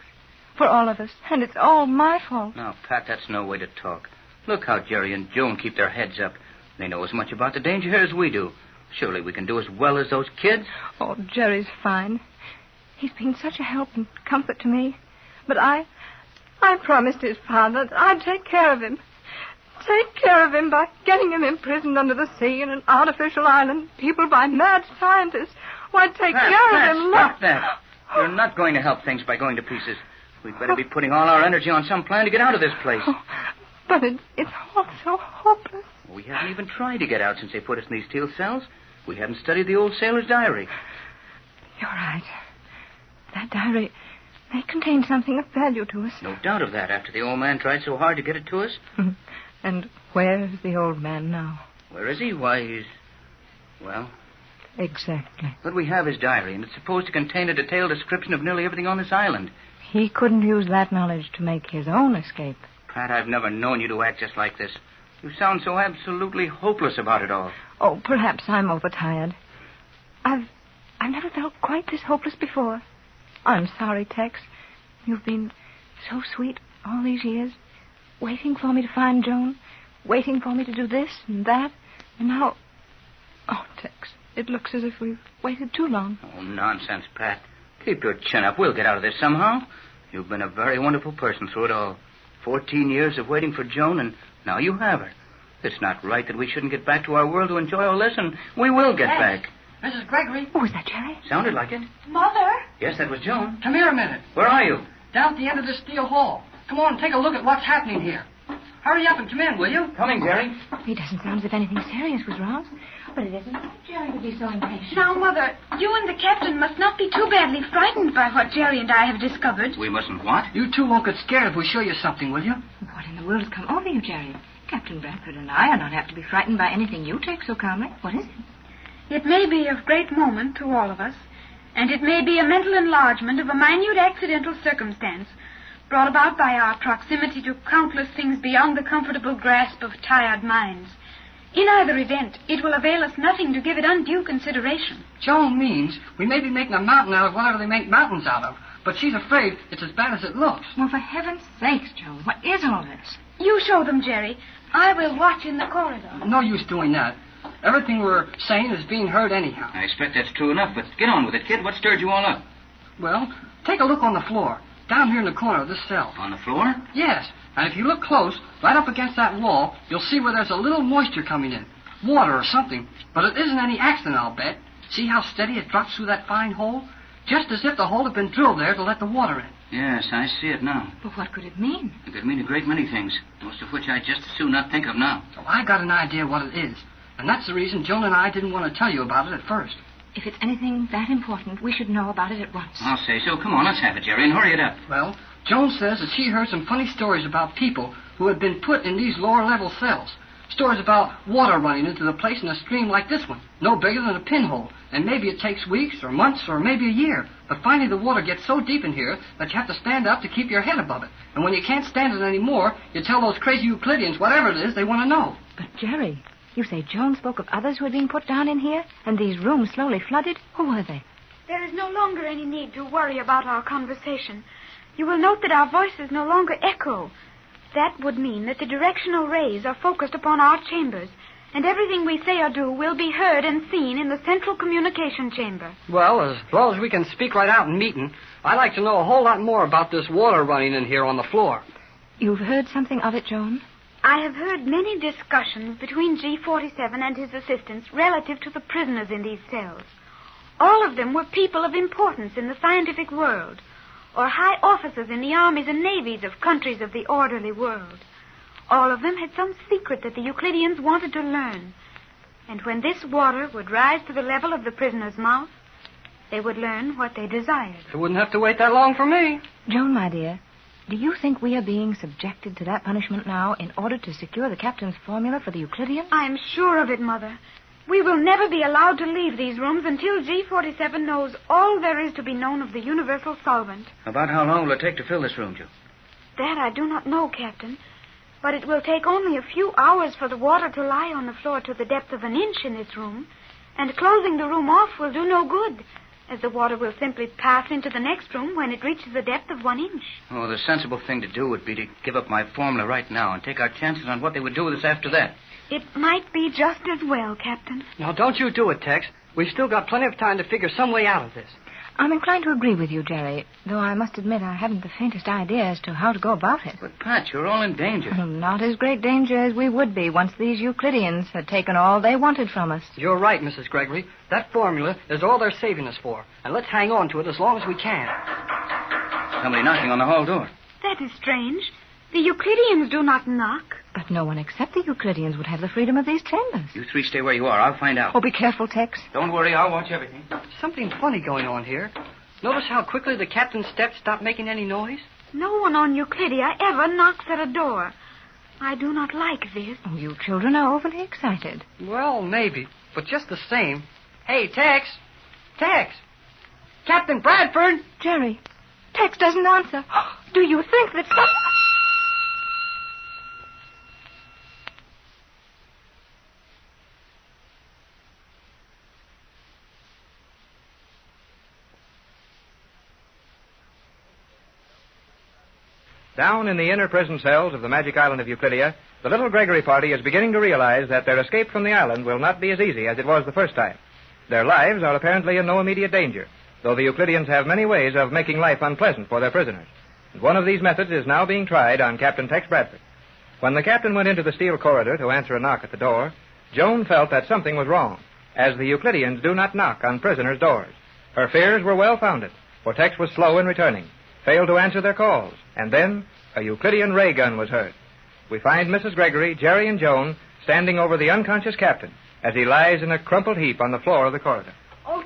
for all of us, and it's all my fault. Now, Pat, that's no way to talk. Look how Jerry and Joan keep their heads up. They know as much about the danger here as we do. Surely we can do as well as those kids. Oh, Jerry's fine. He's been such a help and comfort to me. But I promised his father that I'd take care of him. Take care of him by getting him imprisoned under the sea in an artificial island, peopled by mad scientists. Why, take care of him. Stop that. You're not going to help things by going to pieces. We'd better be putting all our energy on some plan to get out of this place. Oh, but it's all so hopeless. We haven't even tried to get out since they put us in these steel cells. We haven't studied the old sailor's diary. You're right. That diary may contain something of value to us. No doubt of that, after the old man tried so hard to get it to us. And where's the old man now? Where is he? Why, he's... Well... Exactly. But we have his diary, and it's supposed to contain a detailed description of nearly everything on this island. He couldn't use that knowledge to make his own escape. Pat, I've never known you to act just like this. You sound so absolutely hopeless about it all. Oh, perhaps I'm overtired. I've never felt quite this hopeless before. I'm sorry, Tex. You've been so sweet all these years, waiting for me to find Joan, waiting for me to do this and that, and now... Oh, Tex, it looks as if we've waited too long. Oh, nonsense, Pat. Keep your chin up. We'll get out of this somehow. You've been a very wonderful person through it all. 14 years of waiting for Joan, and now you have her. It's not right that we shouldn't get back to our world to enjoy all this, and we will get back. Mrs. Gregory. Oh, is that Jerry? Sounded like it. Mother? Yes, that was Joan. Come here a minute. Where are you? Down at the end of this steel hall. Come on and take a look at what's happening here. Hurry up and come in, will you? Coming, Jerry. He doesn't sound as if anything serious was wrong. But it isn't like Jerry to be so impatient. Now, Mother, you and the captain must not be too badly frightened by what Jerry and I have discovered. We mustn't what? You two won't get scared if we show you something, will you? What in the world has come over you, Jerry? Captain Bradford and I are not apt to be frightened by anything you take so calmly. What is it? It may be of great moment to all of us, and it may be a mental enlargement of a minute accidental circumstance brought about by our proximity to countless things beyond the comfortable grasp of tired minds. In either event, it will avail us nothing to give it undue consideration. Joan means we may be making a mountain out of whatever they make mountains out of, but she's afraid it's as bad as it looks. Well, for heaven's sakes, Joan, what is all this? You show them, Jerry. I will watch in the corridor. No use doing that. Everything we're saying is being heard anyhow. I expect that's true enough, but get on with it, kid. What stirred you all up? Well, take a look on the floor, down here in the corner of this cell. On the floor? Yes, and if you look close, right up against that wall, you'll see where there's a little moisture coming in. Water or something. But it isn't any accident, I'll bet. See how steady it drops through that fine hole? Just as if the hole had been drilled there to let the water in. Yes, I see it now. But what could it mean? It could mean a great many things, most of which I'd just as soon not think of now. So I got an idea what it is. And that's the reason Joan and I didn't want to tell you about it at first. If it's anything that important, we should know about it at once. I'll say so. Come on, let's have it, Jerry, and hurry it up. Well, Joan says that she heard some funny stories about people who had been put in these lower-level cells. Stories about water running into the place in a stream like this one, no bigger than a pinhole. And maybe it takes weeks or months or maybe a year. But finally the water gets so deep in here that you have to stand up to keep your head above it. And when you can't stand it anymore, you tell those crazy Euclideans whatever it is they want to know. But, Jerry, you say Joan spoke of others who had been put down in here, and these rooms slowly flooded? Who were they? There is no longer any need to worry about our conversation. You will note that our voices no longer echo. That would mean that the directional rays are focused upon our chambers, and everything we say or do will be heard and seen in the central communication chamber. Well, as well as we can speak right out in meeting, I'd like to know a whole lot more about this water running in here on the floor. You've heard something of it, Joan? I have heard many discussions between G47 and his assistants relative to the prisoners in these cells. All of them were people of importance in the scientific world, or high officers in the armies and navies of countries of the orderly world. All of them had some secret that the Euclideans wanted to learn. And when this water would rise to the level of the prisoner's mouth, they would learn what they desired. You wouldn't have to wait that long for me. Joan, my dear, do you think we are being subjected to that punishment now in order to secure the captain's formula for the Euclidean? I'm sure of it, Mother. We will never be allowed to leave these rooms until G47 knows all there is to be known of the universal solvent. About how long will it take to fill this room, Joe? That I do not know, Captain. But it will take only a few hours for the water to lie on the floor to the depth of an inch in this room. And closing the room off will do no good, as the water will simply pass into the next room when it reaches the depth of 1 inch. Oh, the sensible thing to do would be to give up my formula right now and take our chances on what they would do with us after that. It might be just as well, Captain. Now, don't you do it, Tex. We've still got plenty of time to figure some way out of this. I'm inclined to agree with you, Jerry, though I must admit I haven't the faintest idea as to how to go about it. But, Pat, you're all in danger. Not as great danger as we would be once these Euclideans had taken all they wanted from us. You're right, Mrs. Gregory. That formula is all they're saving us for. And let's hang on to it as long as we can. Somebody knocking on the hall door. That is strange. The Euclideans do not knock. But no one except the Euclideans would have the freedom of these chambers. You three stay where you are. I'll find out. Oh, be careful, Tex. Don't worry. I'll watch everything. Something funny going on here. Notice how quickly the captain's steps stop making any noise? No one on Euclidia ever knocks at a door. I do not like this. Oh, you children are overly excited. Well, maybe. But just the same. Hey, Tex! Tex! Captain Bradford! Jerry, Tex doesn't answer. Do you think that... Down in the inner prison cells of the magic island of Euclidia, the little Gregory party is beginning to realize that their escape from the island will not be as easy as it was the first time. Their lives are apparently in no immediate danger, though the Euclideans have many ways of making life unpleasant for their prisoners. And one of these methods is now being tried on Captain Tex Bradford. When the captain went into the steel corridor to answer a knock at the door, Joan felt that something was wrong, as the Euclideans do not knock on prisoners' doors. Her fears were well founded, for Tex was slow in returning, failed to answer their calls, and then a Euclidean ray gun was heard. We find Mrs. Gregory, Jerry, and Joan standing over the unconscious captain as he lies in a crumpled heap on the floor of the corridor. Oh,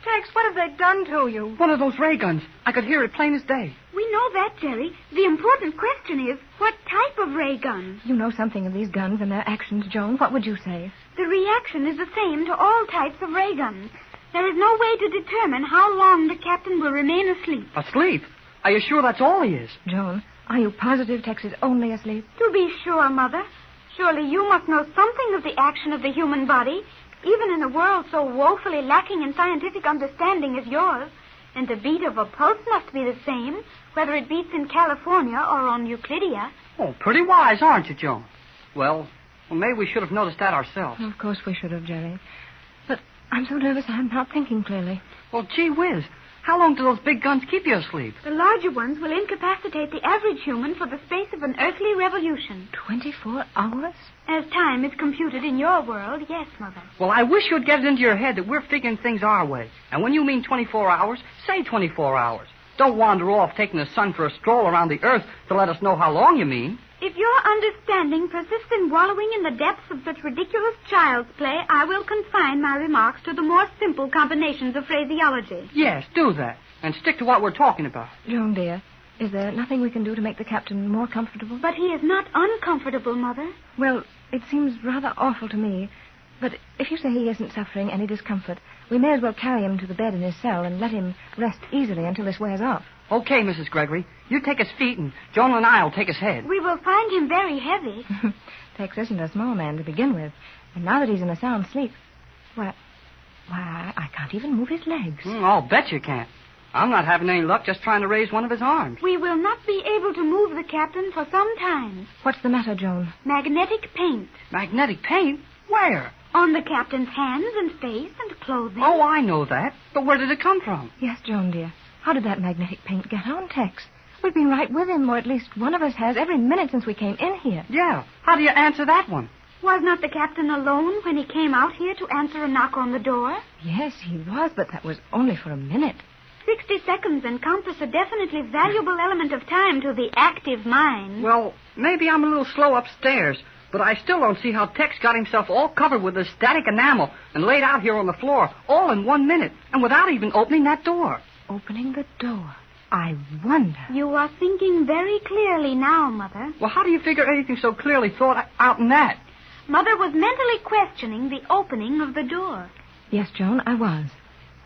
Tex, what have they done to you? One of those ray guns. I could hear it plain as day. We know that, Jerry. The important question is, what type of ray gun? You know something of these guns and their actions, Joan. What would you say? The reaction is the same to all types of ray guns. There is no way to determine how long the captain will remain asleep. Asleep? Are you sure that's all he is? Joan, are you positive Tex is only asleep? To be sure, Mother. Surely you must know something of the action of the human body, even in a world so woefully lacking in scientific understanding as yours. And the beat of a pulse must be the same, whether it beats in California or on Euclidia. Oh, pretty wise, aren't you, Joan? Well, maybe we should have noticed that ourselves. Of course we should have, Jerry. But I'm so nervous I'm not thinking clearly. Well, gee whiz. How long do those big guns keep you asleep? The larger ones will incapacitate the average human for the space of an earthly revolution. 24 hours? As time is computed in your world, yes, Mother. Well, I wish you'd get it into your head that we're figuring things our way. And when you mean 24 hours, say 24 hours. Don't wander off taking the sun for a stroll around the earth to let us know how long you mean. If your understanding persists in wallowing in the depths of such ridiculous child's play, I will confine my remarks to the more simple combinations of phraseology. Yes, do that. And stick to what we're talking about. Joan, dear, is there nothing we can do to make the captain more comfortable? But he is not uncomfortable, Mother. Well, it seems rather awful to me. But if you say he isn't suffering any discomfort, we may as well carry him to the bed in his cell and let him rest easily until this wears off. Okay, Mrs. Gregory. You take his feet, and Joan and I will take his head. We will find him very heavy. Tex isn't a small man to begin with. And now that he's in a sound sleep, why, I can't even move his legs. I'll bet you can't. I'm not having any luck just trying to raise one of his arms. We will not be able to move the captain for some time. What's the matter, Joan? Magnetic paint. Magnetic paint? Where? On the captain's hands and face and clothing. Oh, I know that. But where did it come from? Yes, Joan, dear. How did that magnetic paint get on Tex? We've been right with him, or at least one of us has, every minute since we came in here. Yeah. How do you answer that one? Was not the captain alone when he came out here to answer a knock on the door? Yes, he was, but that was only for a minute. 60 seconds encompass a definitely valuable element of time to the active mind. Well, maybe I'm a little slow upstairs, but I still don't see how Tex got himself all covered with this static enamel and laid out here on the floor, all in 1 minute, and without even opening that door. Opening the door. I wonder. You are thinking very clearly now, Mother. Well, how do you figure anything so clearly thought out in that? Mother was mentally questioning the opening of the door. Yes, Joan, I was.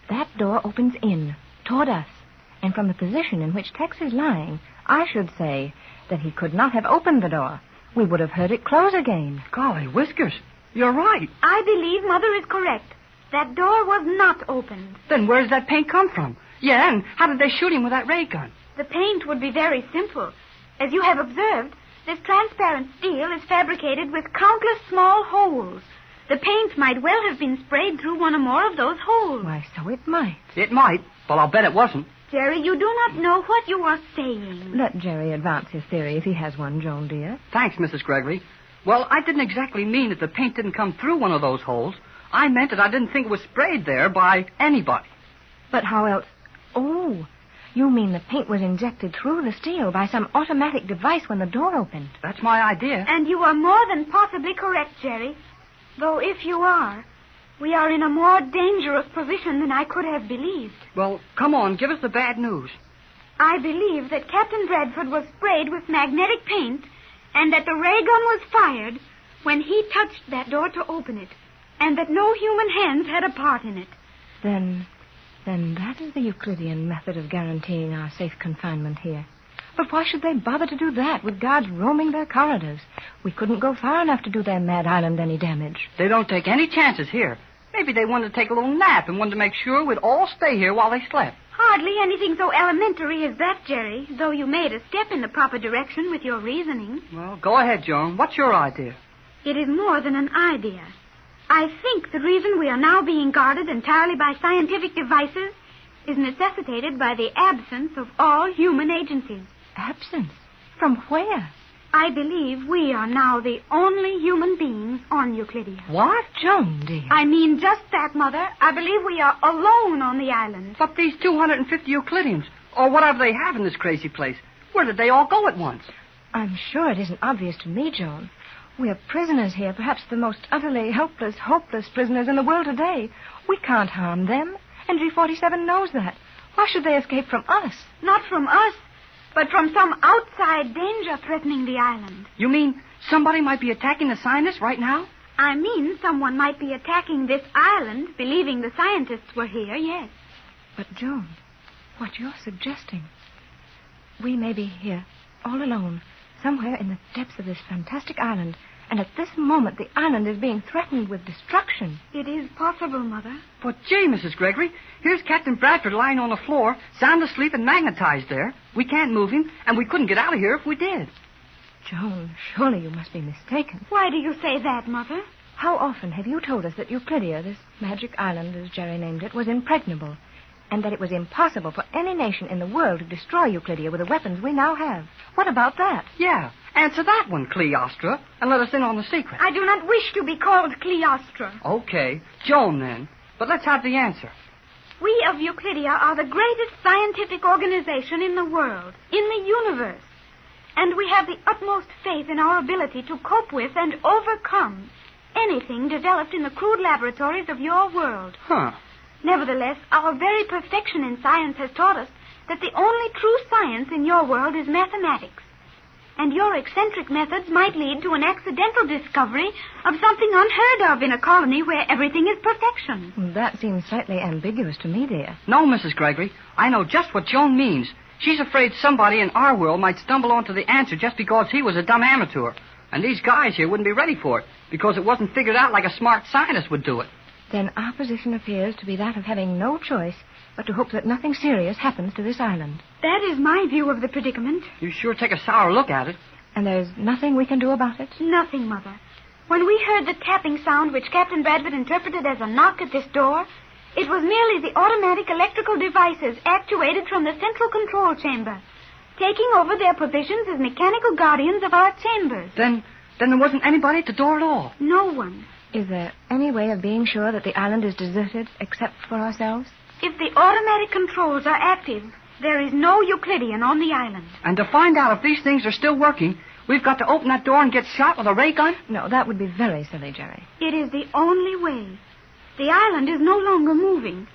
That door opens in, toward us. And from the position in which Tex is lying, I should say that he could not have opened the door. We would have heard it close again. Golly whiskers, you're right. I believe Mother is correct. That door was not opened. Then where does that paint come from? Yeah, and how did they shoot him with that ray gun? The paint would be very simple. As you have observed, this transparent steel is fabricated with countless small holes. The paint might well have been sprayed through one or more of those holes. Why, so it might. It might, but I'll bet it wasn't. Jerry, you do not know what you are saying. Let Jerry advance his theory if he has one, Joan, dear. Thanks, Mrs. Gregory. Well, I didn't exactly mean that the paint didn't come through one of those holes. I meant that I didn't think it was sprayed there by anybody. But how else? Oh, you mean the paint was injected through the steel by some automatic device when the door opened. That's my idea. And you are more than possibly correct, Jerry. Though if you are, we are in a more dangerous position than I could have believed. Well, come on, give us the bad news. I believe that Captain Bradford was sprayed with magnetic paint and that the ray gun was fired when he touched that door to open it, and that no human hands had a part in it. Then that is the Euclidean method of guaranteeing our safe confinement here. But why should they bother to do that with guards roaming their corridors? We couldn't go far enough to do their mad island any damage. They don't take any chances here. Maybe they wanted to take a little nap and wanted to make sure we'd all stay here while they slept. Hardly anything so elementary as that, Jerry, though you made a step in the proper direction with your reasoning. Well, go ahead, Joan. What's your idea? It is more than an idea. I think the reason we are now being guarded entirely by scientific devices is necessitated by the absence of all human agencies. Absence? From where? I believe we are now the only human beings on Euclidia. What? Joan, dear. I mean just that, Mother. I believe we are alone on the island. But these 250 Euclideans, or whatever they have in this crazy place, where did they all go at once? I'm sure it isn't obvious to me, Joan. We're prisoners here, perhaps the most utterly helpless, hopeless prisoners in the world today. We can't harm them, and G47 knows that. Why should they escape from us? Not from us, but from some outside danger threatening the island. You mean somebody might be attacking the scientists right now? I mean someone might be attacking this island, believing the scientists were here, yes. But, Joan, what you're suggesting, we may be here, all alone, somewhere in the depths of this fantastic island, And at this moment, the island is being threatened with destruction. It is possible, Mother. But, gee, Mrs. Gregory, here's Captain Bradford lying on the floor, sound asleep and magnetized there. We can't move him, and we couldn't get out of here if we did. Joan, surely you must be mistaken. Why do you say that, Mother? How often have you told us that Euclidia, this magic island, as Jerry named it, was impregnable, and that it was impossible for any nation in the world to destroy Euclidia with the weapons we now have? What about that? Yeah, answer that one, Cleostra, and let us in on the secret. I do not wish to be called Cleostra. Okay, Joan, then. But let's have the answer. We of Euclidia are the greatest scientific organization in the world, in the universe. And we have the utmost faith in our ability to cope with and overcome anything developed in the crude laboratories of your world. Huh. Nevertheless, our very perfection in science has taught us that the only true science in your world is mathematics. And your eccentric methods might lead to an accidental discovery of something unheard of in a colony where everything is perfection. That seems slightly ambiguous to me, dear. No, Mrs. Gregory, I know just what Joan means. She's afraid somebody in our world might stumble onto the answer just because he was a dumb amateur. And these guys here wouldn't be ready for it because it wasn't figured out like a smart scientist would do it. Then our position appears to be that of having no choice but to hope that nothing serious happens to this island. That is my view of the predicament. You sure take a sour look at it. And there's nothing we can do about it? Nothing, Mother. When we heard the tapping sound which Captain Bradford interpreted as a knock at this door, it was merely the automatic electrical devices actuated from the central control chamber, taking over their positions as mechanical guardians of our chambers. Then there wasn't anybody at the door at all? No one. Is there any way of being sure that the island is deserted except for ourselves? If the automatic controls are active, there is no Euclidean on the island. And to find out if these things are still working, we've got to open that door and get shot with a ray gun? No, that would be very silly, Jerry. It is the only way. The island is no longer moving.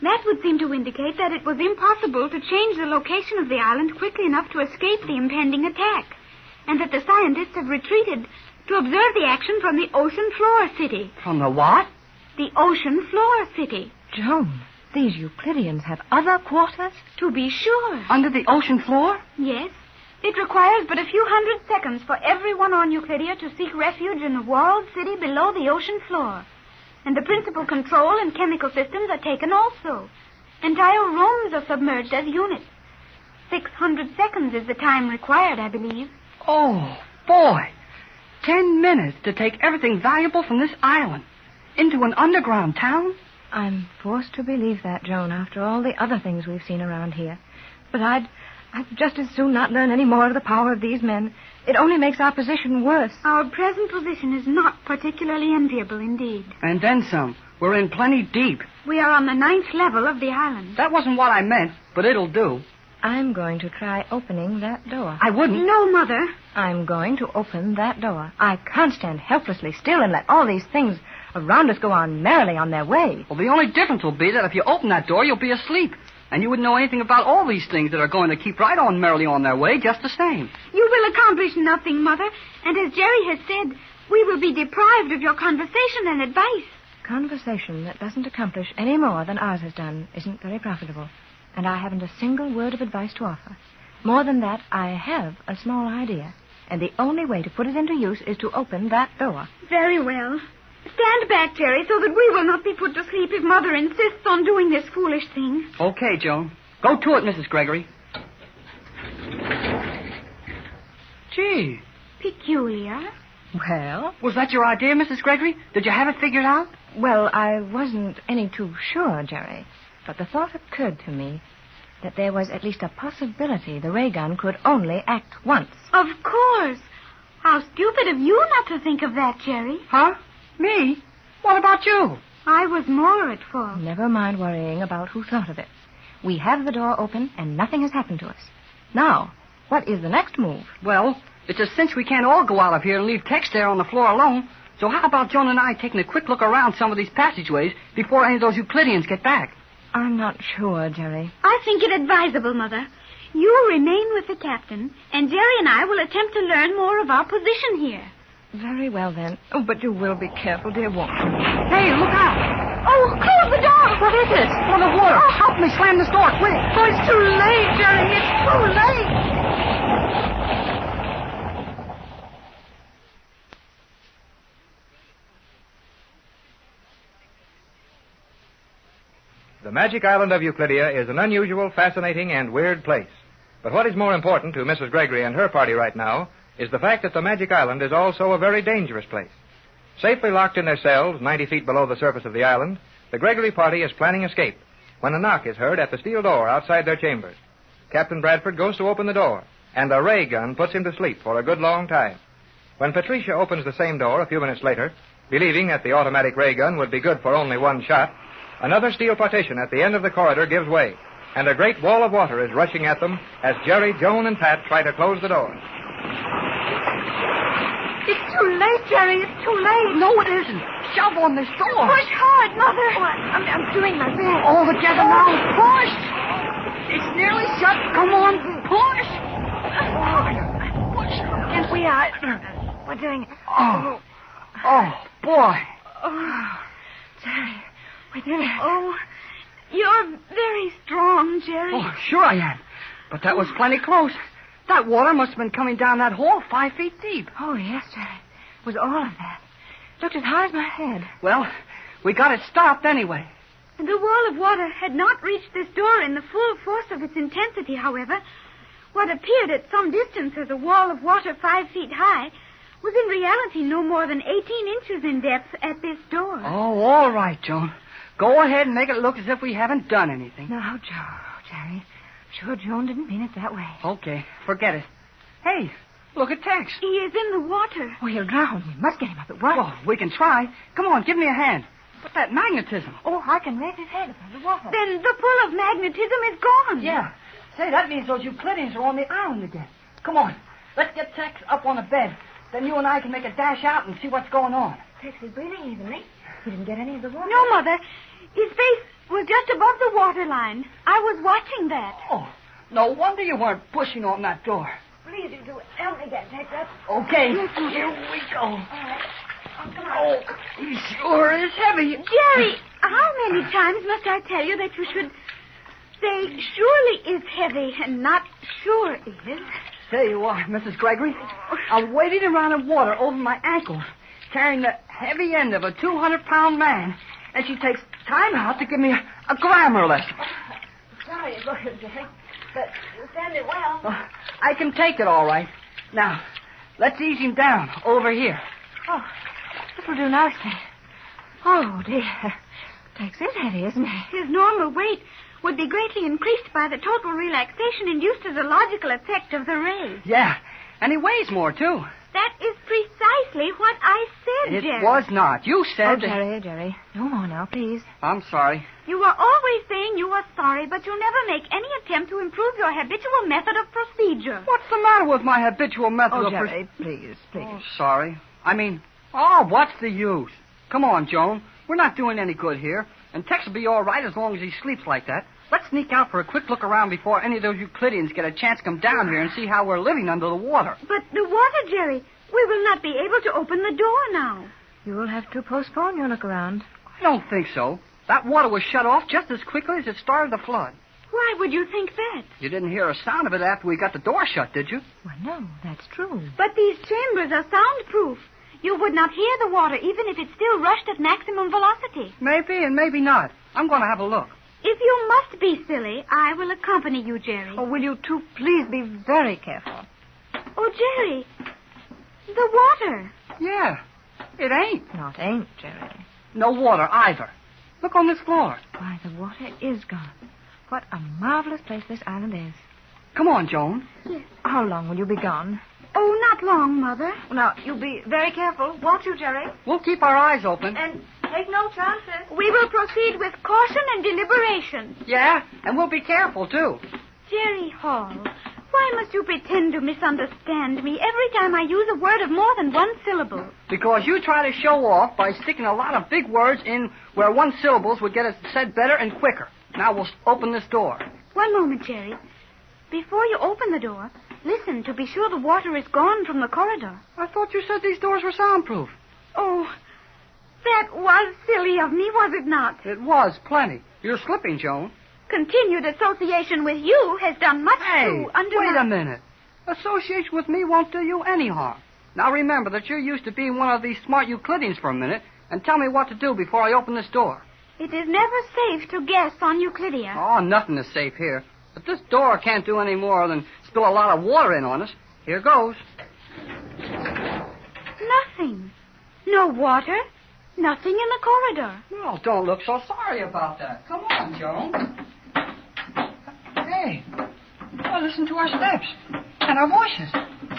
That would seem to indicate that it was impossible to change the location of the island quickly enough to escape the impending attack, and that the scientists have retreated to observe the action from the ocean floor city. From the what? The ocean floor city. Joan, these Euclideans have other quarters? To be sure. Under the ocean floor? Yes. It requires but a few hundred seconds for everyone on Euclidia to seek refuge in the walled city below the ocean floor. And the principal control and chemical systems are taken also. Entire rooms are submerged as units. 600 seconds is the time required, I believe. Oh, boy. 10 minutes to take everything valuable from this island into an underground town? I'm forced to believe that, Joan, after all the other things we've seen around here. But I'd just as soon not learn any more of the power of these men. It only makes our position worse. Our present position is not particularly enviable indeed. And then some. We're in plenty deep. We are on the 9th level of the island. That wasn't what I meant, but it'll do. I'm going to try opening that door. I wouldn't. No, Mother. I'm going to open that door. I can't stand helplessly still and let all these things around us go on merrily on their way. Well, the only difference will be that if you open that door, you'll be asleep. And you wouldn't know anything about all these things that are going to keep right on merrily on their way just the same. You will accomplish nothing, Mother. And as Jerry has said, we will be deprived of your conversation and advice. Conversation that doesn't accomplish any more than ours has done isn't very profitable. And I haven't a single word of advice to offer. More than that, I have a small idea. And the only way to put it into use is to open that door. Very well. Stand back, Jerry, so that we will not be put to sleep if Mother insists on doing this foolish thing. Okay, Joan. Go to it, Mrs. Gregory. Gee. Peculiar. Well? Was that your idea, Mrs. Gregory? Did you have it figured out? Well, I wasn't any too sure, Jerry. But the thought occurred to me that there was at least a possibility the ray gun could only act once. Of course. How stupid of you not to think of that, Jerry. Huh? Me? What about you? I was more at fault. Never mind worrying about who thought of it. We have the door open, and nothing has happened to us. Now, what is the next move? Well, it's a cinch we can't all go out of here and leave Tex there on the floor alone. So how about Joan and I taking a quick look around some of these passageways before any of those Euclideans get back? I'm not sure, Jerry. I think it advisable, Mother. You remain with the captain, and Jerry and I will attempt to learn more of our position here. Very well, then. Oh, but you will be careful, dear, won't you? Hey, look out! Oh, close the door! What is it? Full of water. Oh, help me slam this door, quick. Oh, it's too late, Jerry. It's too late. The magic island of Euclidia is an unusual, fascinating, and weird place. But what is more important to Mrs. Gregory and her party right now is the fact that the magic island is also a very dangerous place. Safely locked in their cells 90 feet below the surface of the island, the Gregory party is planning escape when a knock is heard at the steel door outside their chambers. Captain Bradford goes to open the door, and a ray gun puts him to sleep for a good long time. When Patricia opens the same door a few minutes later, believing that the automatic ray gun would be good for only one shot, another steel partition at the end of the corridor gives way, and a great wall of water is rushing at them as Jerry, Joan, and Pat try to close the door. It's too late, Jerry. It's too late. No, it isn't. Shove on this door. Push hard, Mother. I'm doing my best. All together now. Push. It's nearly shut. Come on. Push. Push. Yes, we are. We're doing it. Oh, boy. Oh, Jerry, we did it. Oh, you're very strong, Jerry. Oh, sure I am. But that was plenty close. That water must have been coming down that hole 5 feet deep. Oh, yes, Jerry. It was all of that. Looked as high as my head. Well, we got it stopped anyway. And the wall of water had not reached this door in the full force of its intensity, however. What appeared at some distance as a wall of water 5 feet high was in reality no more than 18 inches in depth at this door. Oh, all right, Joan. Go ahead and make it look as if we haven't done anything. No, Jerry. Sure, Joan didn't mean it that way. Okay, forget it. Hey, look at Tex. He is in the water. Oh, he'll drown. We must get him up at once. Oh, we can try. Come on, give me a hand. But that magnetism. Oh, I can raise his head above the water. Then the pull of magnetism is gone. Yeah. Say, that means those Euclideans are on the island again. Come on, let's get Tex up on the bed. Then you and I can make a dash out and see what's going on. Tex is breathing evenly. He didn't get any of the water. No, Mother. His face was just above the waterline. I was watching that. Oh, no wonder you weren't pushing on that door. Please, you do it. Help me get Tex up. Okay, here we go. All right. Oh, he sure is heavy. Jerry, how many times must I tell you that you should say surely is heavy and not sure is? There you are, Mrs. Gregory. I'm wading around in water over my ankles, carrying the heavy end of a 200-pound man, and she takes time out to give me a grammar lesson. Sorry, Jerry, but you stand it well. I can take it all right. Now, let's ease him down over here. Oh, this will do nicely. Oh, dear. Tex is heavy, isn't he? His normal weight would be greatly increased by the total relaxation induced as a logical effect of the rays. Yeah, and he weighs more, too. That is precisely what I said, It Jerry. was not. You said... Oh, Jerry. No more now, please. I'm sorry. You are always saying you are sorry, but you never make any attempt to improve your habitual method of procedure. What's the matter with my habitual method Oh, of... Jerry, please. Oh, sorry. What's the use? Come on, Joan. We're not doing any good here. And Tex will be all right as long as he sleeps like that. Let's sneak out for a quick look around before any of those Euclideans get a chance to come down here and see how we're living under the water. But the water, Jerry, we will not be able to open the door now. You will have to postpone your look around. I don't think so. That water was shut off just as quickly as it started to flood. Why would you think that? You didn't hear a sound of it after we got the door shut, did you? Well, no, that's true. But these chambers are soundproof. You would not hear the water even if it still rushed at maximum velocity. Maybe and maybe not. I'm going to have a look. If you must be silly, I will accompany you, Jerry. Oh, will you two please be very careful? Oh, Jerry, the water. Yeah, it ain't. Not ain't, Jerry. No water either. Look on this floor. Why, the water is gone. What a marvelous place this island is. Come on, Joan. Yes. How long will you be gone? Oh, not long, Mother. Now, you'll be very careful, won't you, Jerry? We'll keep our eyes open. And take no chances. We will proceed with caution and deliberation. Yeah, and we'll be careful, too. Jerry Hall, why must you pretend to misunderstand me every time I use a word of more than one syllable? Because you try to show off by sticking a lot of big words in where one syllables would get it said better and quicker. Now we'll open this door. One moment, Jerry. Before you open the door, listen to be sure the water is gone from the corridor. I thought you said these doors were soundproof. Oh, that was silly of me, was it not? It was, plenty. You're slipping, Joan. Continued association with you has done much to wait a minute. Association with me won't do you any harm. Now remember that you're used to being one of these smart Euclideans for a minute, and tell me what to do before I open this door. It is never safe to guess on Euclidia. Oh, nothing is safe here. But this door can't do any more than spill a lot of water in on us. Here goes. Nothing. No water. Nothing in the corridor. Well, don't look so sorry about that. Come on, Joan. Hey, listen to our steps and our voices.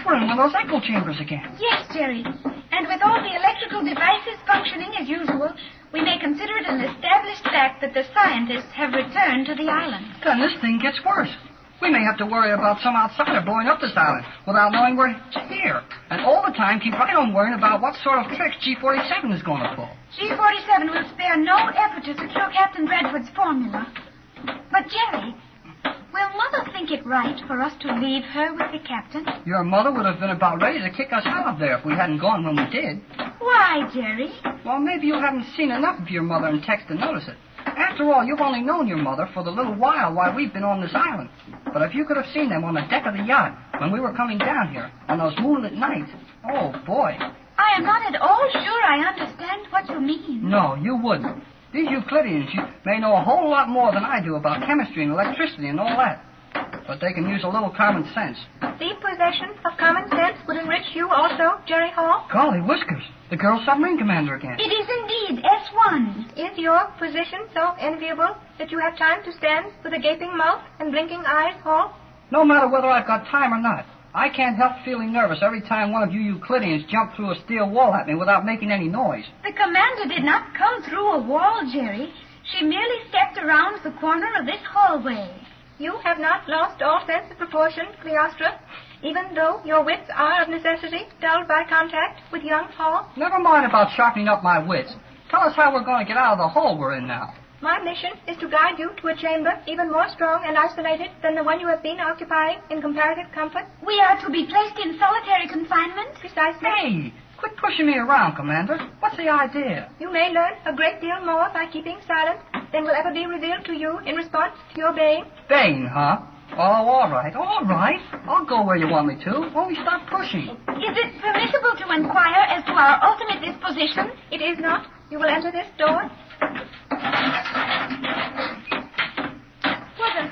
We're in one of those echo chambers again. Yes, Jerry. And with all the electrical devices functioning as usual, we may consider it an established fact that the scientists have returned to the island. Then this thing gets worse. We may have to worry about some outsider blowing up this island without knowing we're here. And all the time keep right on worrying about what sort of tricks G47 is going to pull. G47 will spare no effort to secure Captain Bradford's formula. But, Jerry, will Mother think it right for us to leave her with the captain? Your mother would have been about ready to kick us out of there if we hadn't gone when we did. Why, Jerry? Well, maybe you haven't seen enough of your mother in Tex to notice it. After all, you've only known your mother for the little while we've been on this island. But if you could have seen them on the deck of the yacht when we were coming down here on those moonlit nights, oh, boy. I am not at all sure I understand what you mean. No, you wouldn't. These Euclideans may know a whole lot more than I do about chemistry and electricity and all that. But they can use a little common sense. The possession of common sense would enrich you also, Jerry Hall. Golly whiskers, the girl submarine commander again. It is indeed S1. Is your position so enviable that you have time to stand with a gaping mouth and blinking eyes, Hall? No matter whether I've got time or not, I can't help feeling nervous every time one of you Euclideans jump through a steel wall at me without making any noise. The commander did not come through a wall, Jerry. She merely stepped around the corner of this hallway. You have not lost all sense of proportion, Cleostra, even though your wits are of necessity dulled by contact with young Hall. Never mind about sharpening up my wits. Tell us how we're going to get out of the hole we're in now. My mission is to guide you to a chamber even more strong and isolated than the one you have been occupying in comparative comfort. We are to be placed in solitary confinement? Precisely. Hey, quit pushing me around, Commander. What's the idea? You may learn a great deal more by keeping silent than will ever be revealed to you in response to your baying. Baying, huh? Oh, all right. I'll go where you want me to. Only stop pushing. Is it permissible to inquire as to our ultimate disposition? It is not. You will enter this door. What a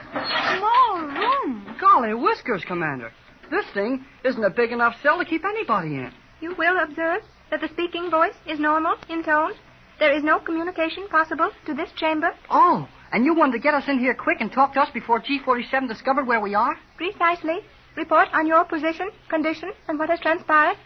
small room. Golly whiskers, Commander. This thing isn't a big enough cell to keep anybody in. You will observe that the speaking voice is normal in tone. There is no communication possible to this chamber. Oh, and you wanted to get us in here quick and talk to us before G47 discovered where we are? Precisely. Report on your position, condition, and what has transpired.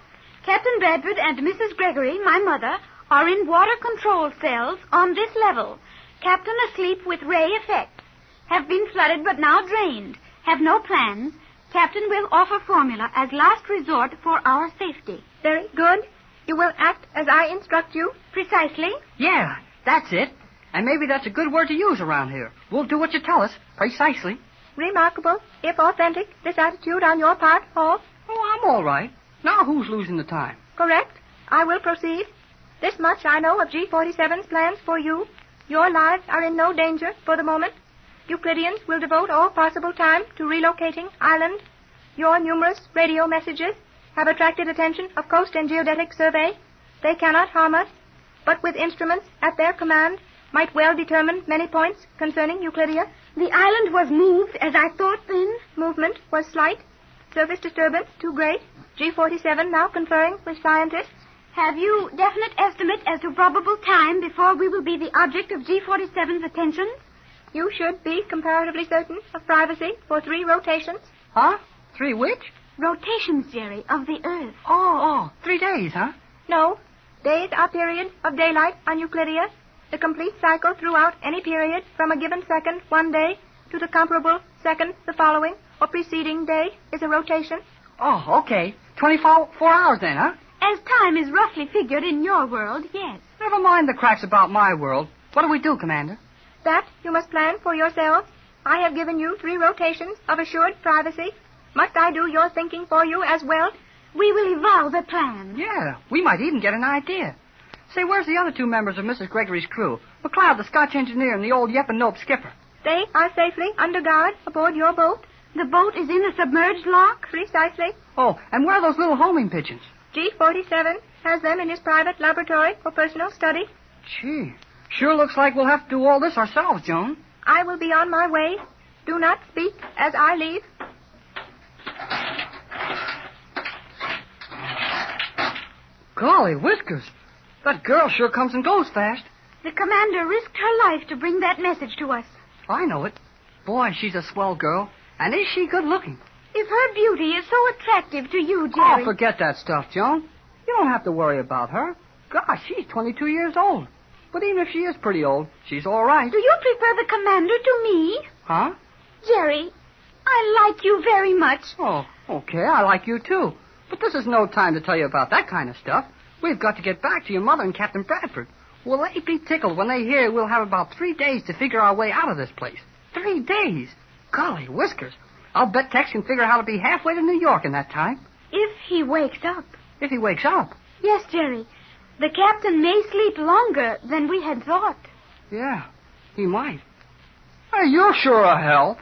Captain Bradford and Mrs. Gregory, my mother, are in water control cells on this level. Captain asleep with ray effect. Have been flooded but now drained. Have no plans. Captain will offer formula as last resort for our safety. Very good. You will act as I instruct you. Precisely. Yeah, that's it. And maybe that's a good word to use around here. We'll do what you tell us. Precisely. Remarkable, if authentic, this attitude on your part, Hall. Oh, I'm all right. Now who's losing the time? Correct. I will proceed. This much I know of G47's plans for you. Your lives are in no danger for the moment. Euclideans will devote all possible time to relocating island. Your numerous radio messages have attracted attention of Coast and Geodetic Survey. They cannot harm us, but with instruments at their command might well determine many points concerning Euclidia. The island was moved, as I thought then. Movement was slight. Surface disturbance too great. G47 now conferring with scientists. Have you definite estimate as to probable time before we will be the object of G47's attention? You should be comparatively certain of privacy for 3 rotations. Huh? 3 which? Rotations, Jerry, of the Earth. Oh, 3 days, huh? No. Days are periods of daylight on Euclidia. The complete cycle throughout any period from a given second one day to the comparable second the following or preceding day is a rotation. Oh, okay. 24 hours then, huh? As time is roughly figured in your world, yes. Never mind the cracks about my world. What do we do, Commander? That you must plan for yourselves. I have given you 3 rotations of assured privacy. Must I do your thinking for you as well? We will evolve a plan. Yeah, we might even get an idea. Say, where's the other 2 members of Mrs. Gregory's crew? McLeod, the Scotch engineer, and the old Yep and Nope skipper. They are safely under guard aboard your boat. The boat is in the submerged lock? Precisely. Oh, and where are those little homing pigeons? G47 has them in his private laboratory for personal study. Gee, Sure looks like we'll have to do all this ourselves, Joan. I will be on my way. Do not speak as I leave. Golly whiskers. That girl sure comes and goes fast. The commander risked her life to bring that message to us. I know it. Boy, she's a swell girl. And is she good looking? If her beauty is so attractive to you, Jerry... Oh, forget that stuff, Joan. You don't have to worry about her. Gosh, she's 22 years old. But even if she is pretty old, she's all right. Do you prefer the commander to me? Huh? Jerry, I like you very much. Oh, okay, I like you too. But this is no time to tell you about that kind of stuff. We've got to get back to your mother and Captain Bradford. Will they be tickled when they hear we'll have about 3 days to figure our way out of this place? 3 days? Golly whiskers. I'll bet Tex can figure out how to be halfway to New York in that time. If he wakes up. If he wakes up? Yes, Jerry. The captain may sleep longer than we had thought. Yeah, he might. Hey, you're sure a help.